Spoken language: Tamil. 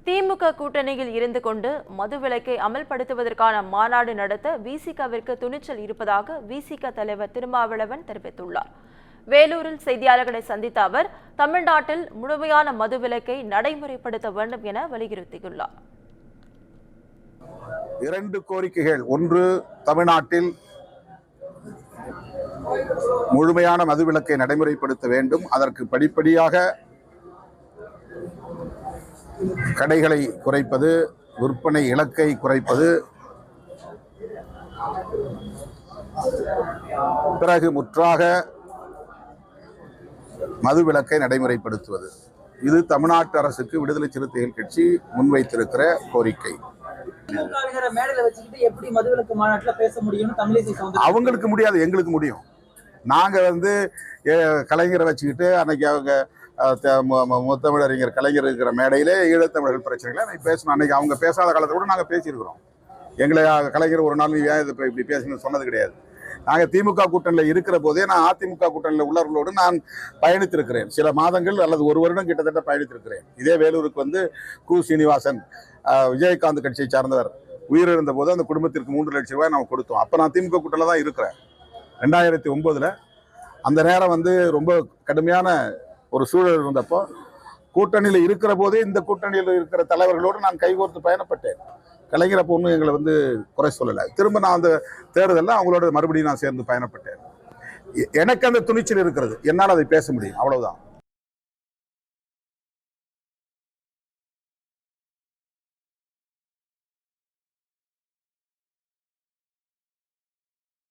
திமுக கூட்டணியில் இருந்து கொண்டு மதுவிலக்கை அமல்படுத்துவதற்கான மாநாடு நடத்த விசிகவிற்கு துணிச்சல் இருப்பதாக விசிக தலைவர் திருமாவளவன் தெரிவித்துள்ளார். வேலூரில் செய்தியாளர்களை சந்தித்த அவர் தமிழ்நாட்டில் முழுமையான மதுவிலக்கை நடைமுறைப்படுத்த வேண்டும் என வலியுறுத்தியுள்ளார். 2 கோரிக்கைகள். ஒன்று, தமிழ்நாட்டில் முழுமையான மதுவிலக்கை நடைமுறைப்படுத்த வேண்டும். அதற்கு படிப்படியாக கடைகளை குறைப்பது, விற்பனை இலக்கை குறைப்பது, பிறகு முற்றாக மதுவிலக்கை நடைமுறைப்படுத்துவது. இது தமிழ்நாட்டு அரசுக்கு விடுதலை சிறுத்தைகள் கட்சி முன்வைத்திருக்கிற கோரிக்கை. அவங்களுக்கு முடியாது, எங்களுக்கு முடியும். நாங்க கலைஞரை வச்சுக்கிட்டு அன்னைக்கு அவங்க முத்தமிழறிஞர் கலைஞர் இருக்கிற மேடையிலே ஈழத்தமிழர்கள் பிரச்சனைகளை பேசணும். அன்னைக்கு அவங்க பேசாத காலத்தை கூட நாங்கள் பேசியிருக்கிறோம். எங்களை கலைஞர் ஒரு நாள் ஏன் இது இப்படி பேசணும்னு சொன்னது கிடையாது. நாங்கள் திமுக கூட்டணியில் இருக்கிற போதே நான் அதிமுக கூட்டணியில் உள்ளவர்களோடு நான் பயணித்திருக்கிறேன். சில மாதங்கள் அல்லது ஒரு வருடம் கிட்டத்தட்ட பயணித்திருக்கிறேன். இதே வேலூருக்கு கு. சீனிவாசன் விஜயகாந்த் கட்சியை சார்ந்தவர் உயிரிழந்த போது அந்த குடும்பத்திற்கு 3 லட்சம் ரூபாய் நம்ம கொடுத்தோம். அப்போ நான் திமுக கூட்டணியில் தான் இருக்கிறேன். 2009 அந்த நேரம் ரொம்ப கடுமையான ஒரு சூழல் இருந்தப்போ கூட்டணியில் இருக்கிற போதே இந்த கூட்டணியில் இருக்கிற தலைவர்களோடு நான் கைகோர்த்து பயணப்பட்டேன். கலைஞர் அப்போ ஒன்றும் எங்களை குறை சொல்லலை. திரும்ப நான் அந்த தேர்தலில் அவங்களோட மறுபடியும் நான் சேர்ந்து பயணப்பட்டேன். எனக்கு அந்த துணிச்சல் இருக்கிறது, என்னால் அதை பேச முடியும், அவ்வளவுதான்.